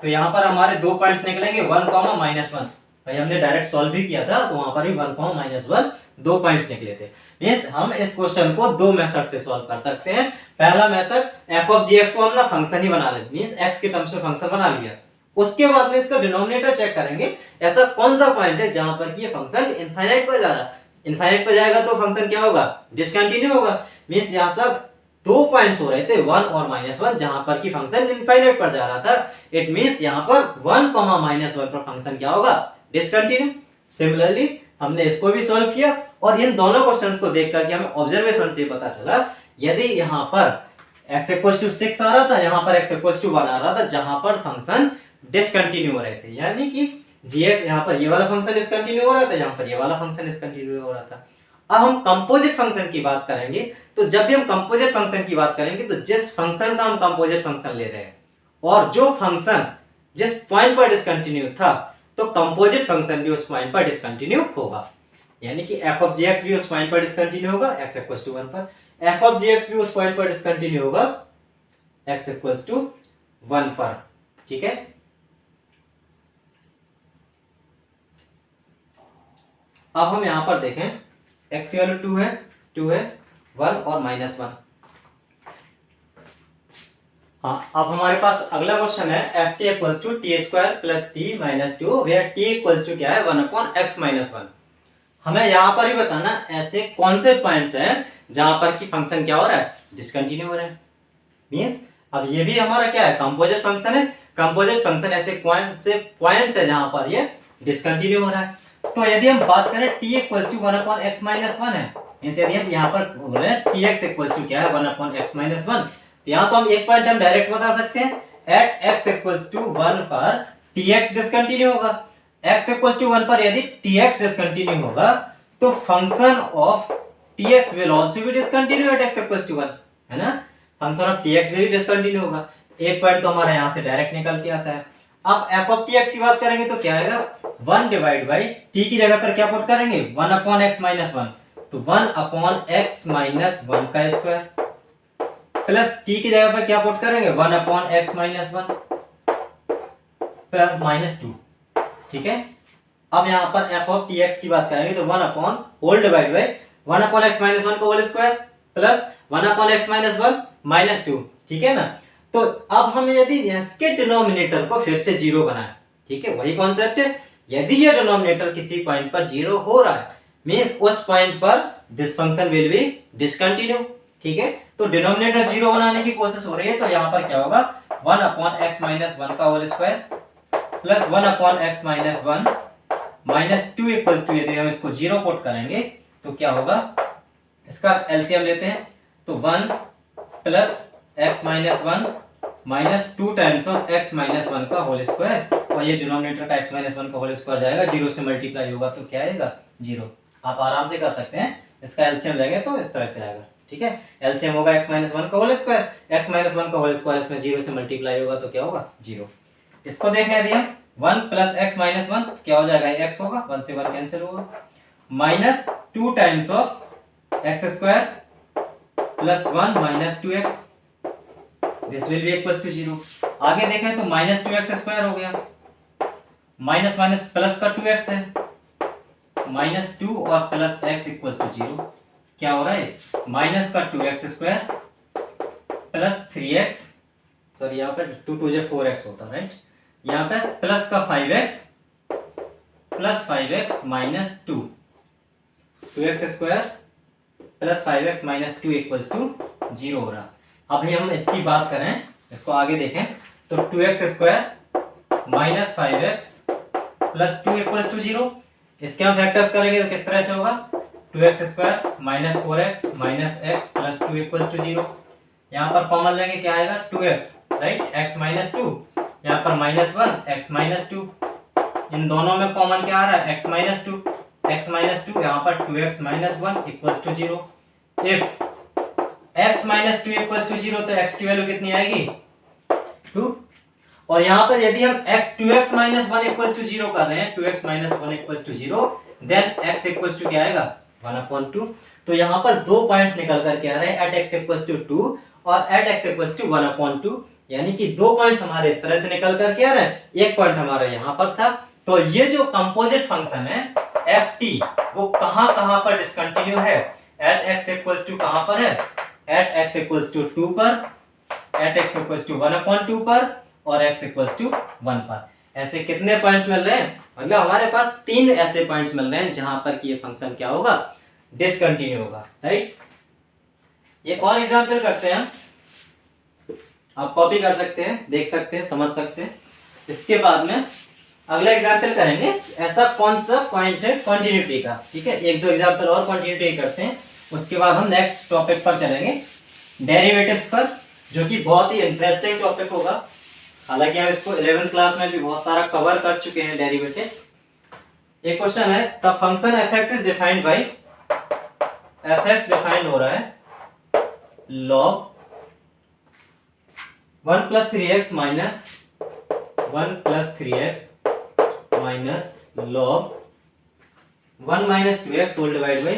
तो यहाँ पर हमारे दो पॉइंट्स निकलेंगे 1, -1। भाई हमने डायरेक्ट सॉल्व भी किया था तो वहां पर भी 1, -1 दो पॉइंट्स निकले थे। मींस हम इस क्वेश्चन को दो मेथड से सॉल्व कर सकते हैं। पहला मेथड f(g)x को हम ना फंक्शन ही बना लेते, मींस x के टर्म्स में फंक्शन बना लिया। उसके बाद में इसका डिनोमिनेटर चेक करेंगे, ऐसा कौन सा पॉइंट है जहां पर कि ये फंक्शन इनफाइनाइट पर जा रहा है। इनफाइनाइट पर जाएगा तो फंक्शन क्या होगा, डिसकंटिन्यू होगा। मींस यहां सब दो पॉइंट्स हो रहे थे 1 और -1 जहां पर कि फंक्शन इनफाइनाइट पर जा रहा था। इट मींस यहां पर 1, -1 पर फंक्शन क्या होगा, डिसकंटिन्यू। सिमिलरली हमने इसको भी सॉल्व किया और इन दोनों क्वेश्चंस को देख करके हमें ऑब्जर्वेशन से पता चला, यदि यहां पर x = 6 आ रहा था, यहां पर x = 1 आ रहा था, जहां पर फंक्शन डिसकंटिन्यू हो रहे थे, यानी कि gx यहां पर ये वाला फंक्शन डिसकंटिन्यू हो रहा था, यहां पर ये वाला फंक्शन डिसकंटिन्यू हो रहा था। अब हम कंपोजिट फंक्शन की बात करेंगे, तो जब भी हम कंपोजिट फंक्शन की बात करेंगे तो जिस फंक्शन का हम कंपोजिट फंक्शन ले रहे हैं और जो फंक्शन जिस पॉइंट पर डिसकंटिन्यू था, तो कंपोजिट फंक्शन भी उस पॉइंट पर डिसकंटिन्यू होगा। यानी कि f(g)x भी उस पॉइंट पर डिसकंटिन्यू होगा x = 1 पर, f(g)x भी उस पॉइंट पर डिसकंटिन्यू होगा x = 1 पर। ठीक है, अब हम यहां पर देखें x की वैल्यू 2 है 1 और -1। हाँ, अब हमारे पास अगला क्वेश्चन है ft = t² + t - 2 where t क्या है 1/x - 1। हमें यहाँ पर ही बताना ऐसे कौन से पॉइंट्स हैं जहां पर कि फंक्शन क्या हो रहा है, डिसकंटिन्यू हो रहा है। मींस अब ये भी हमारा क्या है, कंपोजिट फंक्शन है। कंपोजिट फंक्शन ऐसे पॉइंट्स है जहां पर ये डिसकंटिन्यू हो रहा है। तो यदि हम बात करें t = 1/x - 1 है, मींस यदि हम यहाँ पर बोले tx = क्या है 1/x - 1, तो यहाँ तो हम एक पॉइंट हम डायरेक्ट बता सकते हैं, at x = 1 पर tx डिसकंटिन्यू होगा। x = 1 पर यदि tx डिसकंटिन्यू होगा तो function of tx will also be discontinue at x = 1, है ना। फंक्शन ऑफ tx भी डिसकंटिन्यू होगा। एक पॉइंट तो हमारा यहाँ से डायरेक्ट निकल के आता है। अब f(tx) की बात करेंगे तो क्या आएगा, 1/t की जगह पर क्या पुट करेंगे, 1/x - 1, तो 1/x - 1 का स्क्वायर प्लस t की जगह पर क्या पुट करेंगे, 1/x - 1 प्लस -2। ठीक है, अब यहाँ पर f(tx) की बात करेंगे तो 1/(1x - 1) का होल स्क्वायर प्लस 1/x - 1 -2। ठीक है ना। तो अब हम यदि इसके डिनोमिनेटर को फिर से 0 बनाएं, ठीक है, वही कॉन्सेप्ट है। यदि ये डिनोमिनेटर किसी पॉइंट पर 0 हो रहा है, मींस उस पॉइंट पर this function will be discontinue. ठीक है, तो डिनोमिनेटर 0 बनाने की कोशिश हो रही है, तो यहाँ पर क्या होगा, 1/x - 1 का whole square plus 1/x - 1 minus two equals to, यदि हम इसको 0 पुट करेंगे तो क्या होगा, इसका एलसीएम लेते हैं तो 1 plus x minus 1 minus 2 times of x minus 1 का होल स्क्वायर, और ये डिनोमिनेटर का एक्स माइनस 1 का होल स्क्वायर जाएगा, 0 से मल्टीप्लाई होगा तो क्या आएगा 0। आप आराम से कर सकते हैं, इसका एलसीएम लेंगे तो इस तरह से आएगा। ठीक है, एलसीएम होगा एक्स माइनस 1 का होल स्क्वायर, एक्स माइनस 1 का होल स्क्वायर इसमें 0 से मल्टीप्लाई होगा तो क्या होगा 0। इसको देखें यदि हम 1 प्लस एक्स माइनस 1 क्या हो जाएगा, एक्स होगा, 1 से 1 कैंसिल होगा, minus 2 times of x square plus 1 minus 2x, this will be equals to 0। आगे देखें तो माइनस 2x स्क्वायर हो गया, माइनस माइनस प्लस का 2x है, माइनस 2 और प्लस x इक्वल्स टू 0। क्या हो रहा है, माइनस का 2x square plus 3x, sorry यहाँ पे 2 2 जे 4x होता है राइट, यहाँ पे प्लस का 5x plus 5x minus 2, 2x square plus 5x minus 2 equals to 0 हो रहा। अभी हम इसकी बात करें, इसको आगे देखें तो 2x square minus 5x plus 2 equals to 0, इसके हम फैक्टर्स करेंगे तो किस तरह से होगा, 2x square minus 4x minus x plus 2 equals to 0। यहाँ पर कॉमन लेंगे क्या आएगा 2x राइट, x माइनस 2, यहाँ पर माइनस 1 x माइनस 2, इन दोनों में कॉमन क्या आ रहा है x माइनस 2, x माइनस 2, यहाँ पर 2x minus 1 equals to 0। If x minus 2 equals to 0 तो x की वैल्यू कितनी आएगी 2, और यहाँ पर यदि हम 2x माइनस 1 इक्वल्स टू 0 कर रहे हैं, 2x minus 1 equals to 0, then x equals to क्या आएगा 1/2। तो यहाँ पर दो पॉइंट्स निकल कर के आ रहे हैं, एट x इक्वल्स टू 2 और एट x इक्वल्स टू 1/2, यानी कि दो पॉइंट्स हमारे इस तरह से निकल कर के आ रहे हैं, एक पॉइंट हमारा यहाँ पर था। तो ये जो कंपोजिट फंक्शन है ft वो कहाँ कहाँ पर डिसकंटिन्यू है, एट x इक्वल्स टू कहाँ पर है, एट x इक्वल्स टू 2 पर, एट x इक्वल्स टू 1/2 पर और x इक्वल्स टू 1 पर। ऐसे कितने पॉइंट्स मिल रहे हैं, मतलब हमारे पास 3 ऐसे पॉइंट्स मिल रहे हैं जहां पर कि ये फंक्शन क्या होगा डिसकंटिन्यू होगा राइट। एक और एग्जांपल करते हैं, आप कॉपी कर सकते हैं, देख सकते हैं, समझ सकते हैं। इसके बाद में अगला एग्जांपल करेंगे, ऐसा कौन सा पॉइंट है कंटिन्यूटी का। ठीक है, एक दो एग्जांपल और कंटिन्यूटी करते हैं, उसके बाद हम नेक्स्ट टॉपिक पर चलेंगे, डेरिवेटिव्स पर, जो कि बहुत ही इंटरेस्टिंग टॉपिक होगा। हालांकि हम इसको 11th क्लास में भी बहुत सारा कवर कर चुके हैं डेरिवेटिव्स। एक क्वेश्चन है, the function f(x) is defined by, f(x) defined हो रहा है log 1 plus 3x minus 1 plus 3x minus log 1 minus 2x whole divided by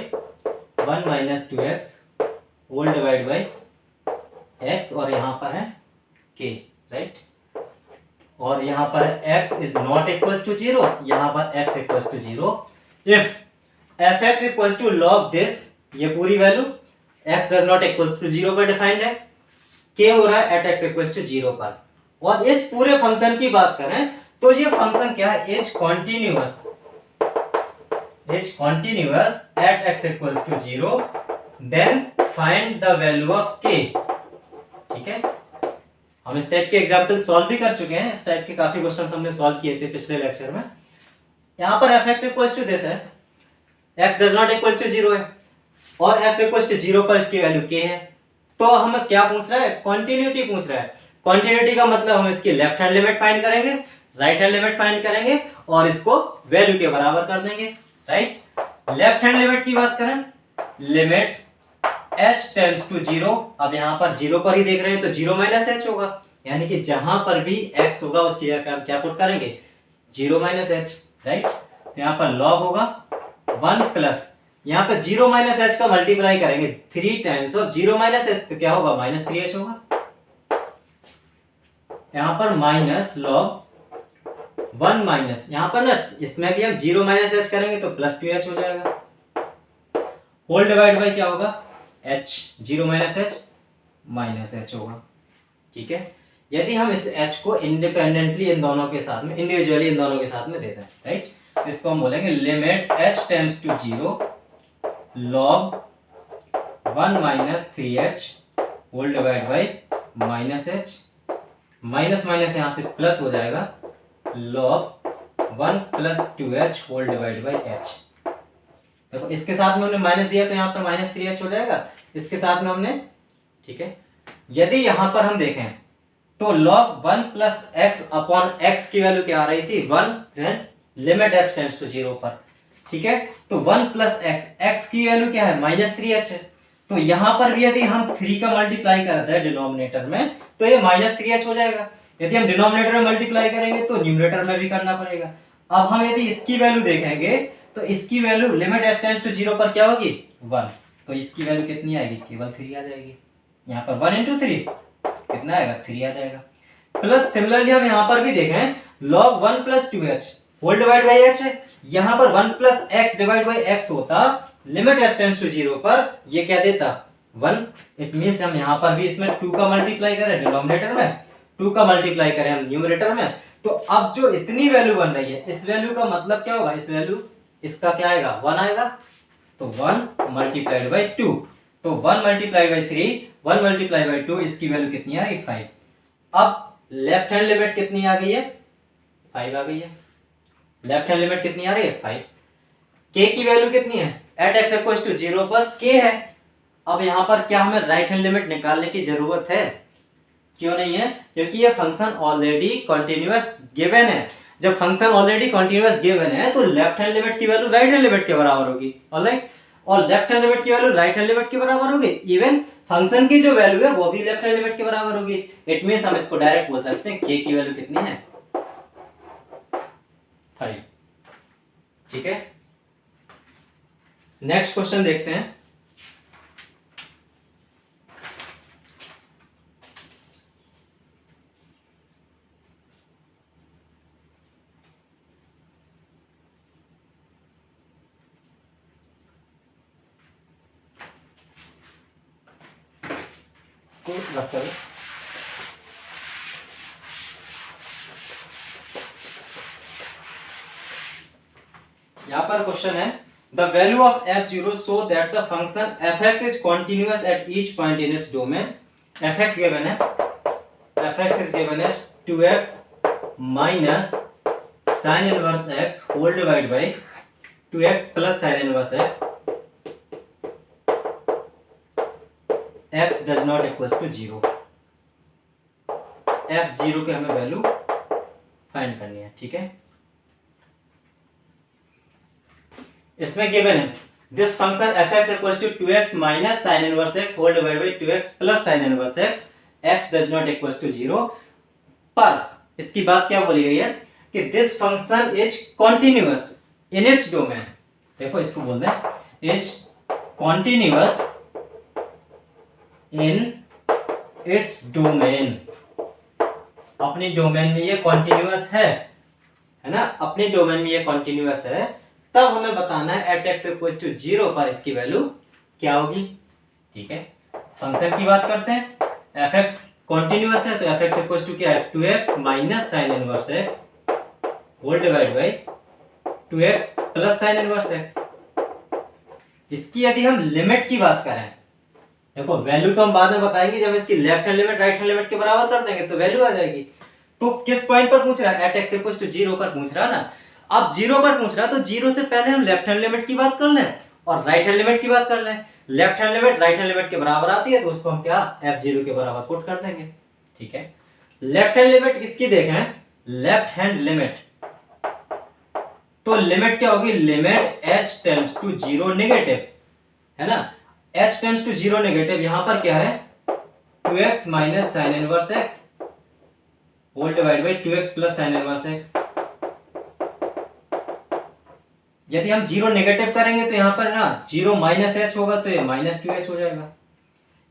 1 minus 2x whole divided by x, और यहाँ पर है k राइट, और यहाँ पर x is not equals to 0, यहाँ पर x equals to 0। if f(x) equals to log this, ये पूरी value x does not equals to 0 पर डिफाइंड है, k हो रहा है at x equals to 0 पर। और इस पूरे फंक्शन की बात करें तो ये फंक्शन क्या है, is continuous at x equals to 0, then find the value of k। ठीक है, हम इस टाइप के एग्जाम्पल सॉल्व भी कर चुके हैं, इस टाइप के काफी क्वेश्चंस हमने सॉल्व किए थे पिछले लेक्चर में। यहाँ पर f(x) इक्वल्स टू दिस है, x does not equals to 0 है, और x इक्वल्स टू 0 पर इसकी वैल्यू k है। तो हमें क्या पूछ रहा है, कंटिन्यूटी पूछ रहा है। कंटिन्यूटी का मतलब हम इसकी लेफ्ट हैंड लिमिट फाइंड करेंगे, राइट हैंड लिमिट फाइंड करेंगे और इसको वैल्यू के बराबर कर देंगे राइट। लेफ्ट हैंड लिमिट की बात करें, लिमिट h टेंड्स टू 0, अब यहाँ पर 0 पर ही देख रहे हैं तो 0 माइनस h होगा, यानी कि जहां पर भी x होगा उसकी क्या पुट करेंगे 0 माइनस h राइट। तो यहाँ पर log होगा 1 प्लस, यहाँ पर 0 माइनस h का मल्टीप्लाई करेंगे 3 टाइम्स ऑफ 0 माइनस h, तो क्या होगा माइनस 3h होगा। यहाँ पर माइनस log 1 माइनस, यहाँ पर ना इसमें भी हम 0 माइनस h करेंगे तो प्लस 2h हो जाएगा, होल डिवाइड बाय क्या होगा h, 0 minus h minus h होगा। ठीक है, यदि हम इस h को इंडिपेंडेंटली इन दोनों के साथ में, इंडिविजुअली इन दोनों के साथ में देते हैं राइट, तो इसको हम बोलेंगे limit h tends to 0 log 1 minus 3h whole divide by minus h, minus minus यहाँ से प्लस हो जाएगा log 1 plus 2h whole divide by h। देखो इसके साथ में हमने माइनस दिया तो यहाँ पर माइनस 3h हो जाएगा, इसके साथ में हमने, ठीक है। यदि यहाँ पर हम देखें तो log 1 plus x upon x की वैल्यू क्या आ रही थी 1 लिमिट x टेंड्स टू 0 पर, ठीक है। तो 1 प्लस एक्स की वैल्यू क्या है माइनस 3h है। तो यहाँ पर भी यदि हम 3 का मल्टीप्लाई करते हैं डिनोमिनेटर में तो ये माइनस 3h हो जाएगा। यदि हम डिनोमिनेटर में मल्टीप्लाई करेंगे तो न्यूमरेटर में भी करना पड़ेगा। अब हम यदि इसकी वैल्यू देखेंगे तो इसकी value limit x tends to 0 पर क्या होगी 1, तो इसकी वैल्यू कितनी आएगी केवल 3 आ जाएगी। यहाँ पर 1 इंटू 3 कितना आएगा 3 आ जाएगा। प्लस सिमिलरली हम यहाँ पर भी देखें log 1 plus 2h whole divide by h है, यहाँ पर 1 plus x divide by x होता लिमिट x टेंड्स टू 0 पर, ये क्या देता 1। इट मींस हम यहाँ पर भी इसमें 2 का मल्टीप्लाई करें डिनोमिनेटर में, 2 का मल्टीप्लाई करें हम न्यूमरेटर में, तो अब जो इतनी वैल्यू बन रही है इस वैल्यू का मतलब क्या होगा, इस वैल्यू इसका क्या आएगा 1 आएगा। तो 1 मल्टीप्लाइड बाई 2, तो 1 मल्टीप्लाई बाई 3, 1 मल्टीप्लाई बाई 2, इसकी वैल्यू कितनी आ गई 5। अब लेफ्ट हैंड लिमिट कितनी आ गई है 5 आ गई है। लेफ्ट हैंड लिमिट कितनी आ रही है 5। k की वैल्यू कितनी है एट x इक्वल्स टू 0 पर k है। अब यहाँ पर क्या हमें राइट हैंड लिमिट निकालने की जरूरत है, क्यों नहीं है, क्योंकि ये फंक्शन ऑलरेडी कॉन्टिन्यूअस गिवन है। जब फंक्शन ऑलरेडी कॉन्टिन्यूअस गिवन है तो लेफ्ट हैंड लिमिट की वैल्यू राइट हैंड लिमिट के बराबर होगी, ऑलराइट। और लेफ्ट हैंड लिमिट की वैल्यू राइट हैंड लिमिट के बराबर होगी, इवन फंक्शन की जो वैल्यू है वो भी लेफ्ट हैंड लिमिट के बराबर होगी। इट मींस हम इसको डायरेक्ट बोल सकते हैं k की वैल्यू कितनी है 5, ठीक है। नेक्स्ट क्वेश्चन देखते हैं। रख करो। यहाँ पर क्वेश्चन है the value of f0 so that the function fx is continuous at each point in its domain. fx given है, fx is given as 2x minus sin inverse x whole divide by 2x plus sin inverse x, x does not equals to 0। f0 के हमें value find करनी है, ठीक है। इसमें given है this function fx equals to 2x minus sin inverse x whole divide by 2x plus sin inverse x, x does not equals to 0। पर इसकी बात क्या बोली गई है कि this function is continuous in its domain. देखो इसको बोल दें is continuous in its domain. अपनी डोमेन में ये कॉन्टिन्यूअस है ना, अपनी डोमेन में ये कॉन्टिन्यूअस है। तब हमें बताना है एट x इक्वल्स टू 0 पर इसकी वैल्यू क्या होगी, ठीक है। फंक्शन की बात करते हैं, fx कॉन्टिन्यूअस है तो fx इक्वल्स टू क्या है 2x minus sin inverse x whole divide by 2x plus sin inverse x। इसकी यदि हम लिमिट की बात करें, देखो वैल्यू तो हम बाद में बताएंगे, जब इसकी left hand limit right hand limit के बराबर कर देंगे तो वैल्यू आ जाएगी। तो किस पॉइंट पर पूछ रहा है एट x इक्वल्स टू 0 पर पूछ रहा है ना। अब 0 पर पूछ रहा है तो 0 से पहले हम लेफ्ट हैंड लिमिट की बात कर लें और राइट हैंड लिमिट की बात कर लें। Left hand limit right hand limit के बराबर आती है तो उसको हम क्या f0 के बराबर पुट कर देंगे, ठीक है। लेफ्ट हैंड लिमिट इसकी देखें, लेफ्ट हैंड लिमिट, तो लिमिट क्या होगी limit h tends to 0 negative, है ना। h टेंड्स टू 0 नेगेटिव, यहां पर क्या है 2x minus sin inverse x whole divide by 2x plus sin inverse x। यदि हम 0 नेगेटिव करेंगे तो यहाँ पर ना 0 माइनस h होगा तो ये माइनस 2h हो जाएगा।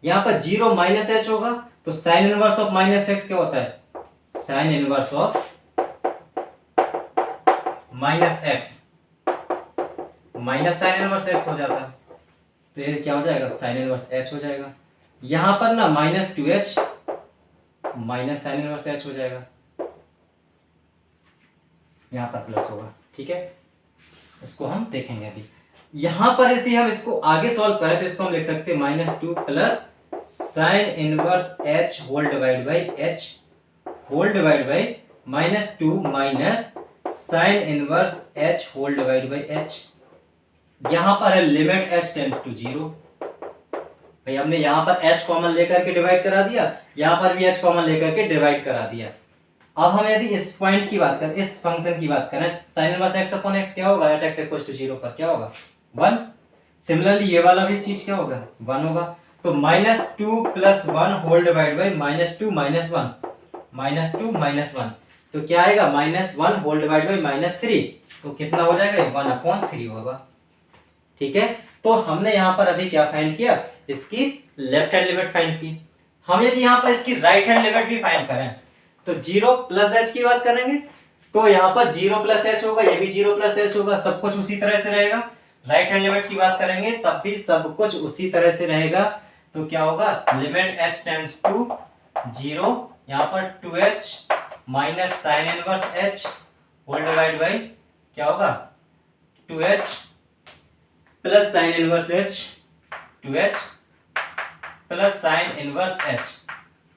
यहाँ पर 0 माइनस h होगा तो sin inverse of minus x क्या होता है sin inverse of minus x, minus sin inverse x हो जाता है तो ये क्या हो जाएगा sin इनवर्स h हो जाएगा। यहाँ पर ना minus 2h minus sin inverse h हो जाएगा, यहाँ पर प्लस होगा, ठीक है। इसको हम देखेंगे अभी। यहां पर यदि हम इसको आगे सॉल्व करें तो इसको हम लिख सकते हैं -2 plus sin inverse h whole divide by h whole divide by -2 minus sine inverse h whole divide by h. यहां पर है लिमिट एच टेंड्स टू 0। भाई हमने यहाँ पर h कॉमन लेकर के डिवाइड करा दिया, यहाँ पर भी h कॉमन लेकर के डिवाइड करा दिया। अब हम यदि इस पॉइंट की बात करें, इस फंक्शन की बात करें, sin inverse x upon x क्या होगा, एट x इक्वल टू 0 पर क्या होगा 1। सिमिलरली ये वाला भी चीज क्या होगा 1 होगा। तो -2 + 1 होल डिवाइड बाई -2 -1 -2 -1 तो क्या आएगा -1 होल डिवाइड बाई -3। तो कितना हो जाएगा 1/3 होगा। ठीक है, तो हमने यहाँ पर अभी क्या फाइंड किया, इसकी लेफ्ट हैंड लिमिट फाइंड की। हम यदि यहाँ पर इसकी राइट हैंड लिमिट भी फाइंड करें तो 0 + h की बात करेंगे तो यहाँ पर 0 + h होगा, ये भी 0 + h होगा, सब कुछ उसी तरह से रहेगा। राइट हैंड लिमिट की बात करेंगे तब भी सब कुछ उसी तरह से रहेगा। तो क्या होगा, लिमिट h टेंड्स टू 0, यहाँ पर 2h minus sine inverse h whole divide by क्या होगा 2h plus sine inverse h, 2h plus sine inverse h।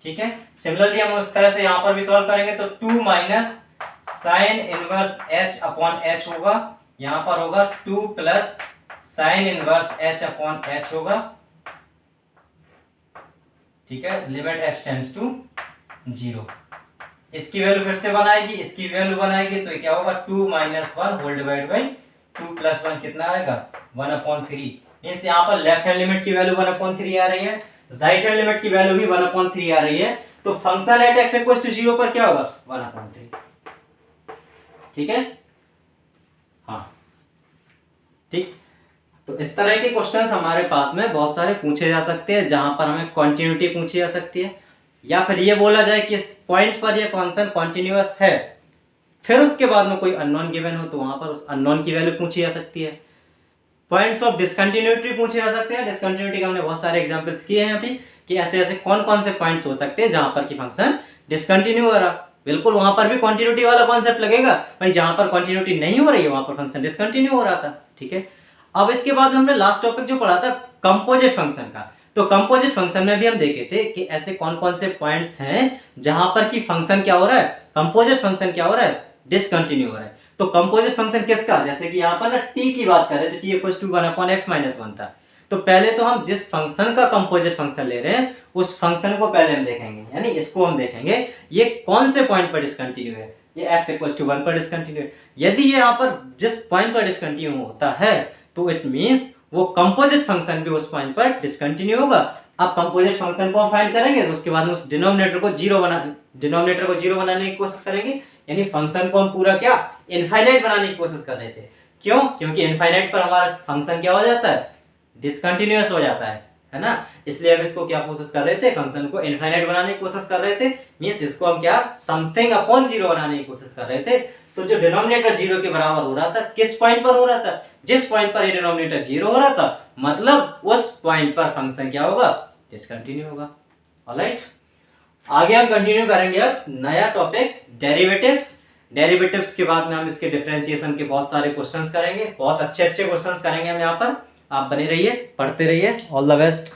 ठीक है, सिमिलरली हम उस तरह से यहां पर भी सॉल्व करेंगे तो 2 minus sine inverse h upon h होगा, यहां पर होगा 2 plus sine inverse h upon h होगा। ठीक है, लिमिट h टेंड्स टू 0। इसकी वैल्यू फिर से बनाएगी, इसकी वैल्यू बनाएगी तो क्या होगा 2 - 1 होल डिवाइड बाई 2 + 1 कितना आएगा 1/3। मींस यहाँ पर लेफ्ट हैंड लिमिट की वैल्यू 1/3 आ रही है, राइट हैंड लिमिट की वैल्यू भी 1/3 आ रही है। तो function at x equal to 0 पर क्या होगा 1/3। ठीक है, हाँ ठीक। तो इस तरह के क्वेश्चंस हमारे पास में बहुत सारे पूछे जा सकते हैं, जहां पर हमें कंटिन्यूटी पूछी जा सकती है, या फिर ये बोला जाए कि इस पॉइंट पर ये कॉन्स्टेंट कॉन्टिन्यूअस है, फिर उसके बाद में कोई अननोन गिवन हो तो वहां पर उस अननोन की वैल्यू पूछी जा सकती है। पॉइंट्स ऑफ डिसकंटिन्यूटी पूछे जा सकते हैं। डिसकंटिन्यूटी के हमने बहुत सारे एग्जांपल्स किए हैं अभी कि ऐसे ऐसे कौन कौन से पॉइंट्स हो सकते हैं जहां पर कि फंक्शन डिसकंटिन्यू हो रहा। बिल्कुल वहां पर भी कंटिन्यूटी वाला कॉन्सेप्ट लगेगा भाई, जहां पर कंटिन्यूटी नहीं हो रही है वहां पर फंक्शन डिसकंटिन्यू हो रहा था। ठीक है, अब इसके बाद हमने लास्ट टॉपिक जो पढ़ा था कंपोजिट फंक्शन का, तो कंपोजिट फंक्शन में भी हम देखे थे कि ऐसे कौन कौन से पॉइंट्स हैं जहां पर कि फंक्शन क्या हो रहा है, कंपोजिट फंक्शन क्या हो रहा है, डिसकंटिन्यू हो रहा है। तो कंपोजिट फंक्शन किसका, जैसे कि यहाँ पर ना t की बात कर रहे थे, t इक्वल्स टू 1/x - 1 था। तो पहले तो हम जिस फंक्शन का कंपोजिट फंक्शन ले रहे हैं उस फंक्शन को पहले हम देखेंगे, यानी इसको हम देखेंगे ये कौन से पॉइंट पर डिसकंटिन्यू है, ये x इक्वल्स टू 1 पर डिसकंटिन्यू है। यदि ये यहाँ पर जिस पॉइंट पर डिसकंटिन्यू होता है तो इट मींस वो कंपोजिट फंक्शन भी उस पॉइंट पर डिसकंटिन्यू होगा। अब कंपोजिट फंक्शन को हम फाइंड करेंगे तो उसके बाद में उस डिनोमिनेटर को जीरो बनाने की कोशिश करेंगे, यानी फंक्शन को हम पूरा क्या इनफाइनाइट बनाने की कोशिश कर रहे थे। क्यों, क्योंकि इनफाइनाइट पर हमारा फंक्शन क्या हो जाता है, डिसकंटिन्यूअस हो जाता है ना। इसलिए अब इसको क्या कोशिश कर रहे थे, फंक्शन को इनफाइनाइट बनाने की कोशिश कर रहे थे, मींस इसको हम क्या समथिंग अपॉन 0 बनाने की कोशिश कर रहे थे। तो जो डिनोमिनेटर 0 के बराबर हो रहा था, किस पॉइंट पर हो रहा था, जिस पॉइंट पर ये डिनोमिनेटर 0 हो रहा था, मतलब उस पॉइंट पर फंक्शन क्या होगा, डिसकंटिन्यू होगा। ऑलराइट, आगे हम कंटिन्यू करेंगे अब नया टॉपिक डेरिवेटिव्स। डेरिवेटिव्स के बाद में हम इसके डिफरेंशिएशन के बहुत सारे क्वेश्चंस करेंगे, बहुत अच्छे क्वेश्चंस करेंगे हम यहाँ पर। आप बने रहिए, पढ़ते रहिए। All the best.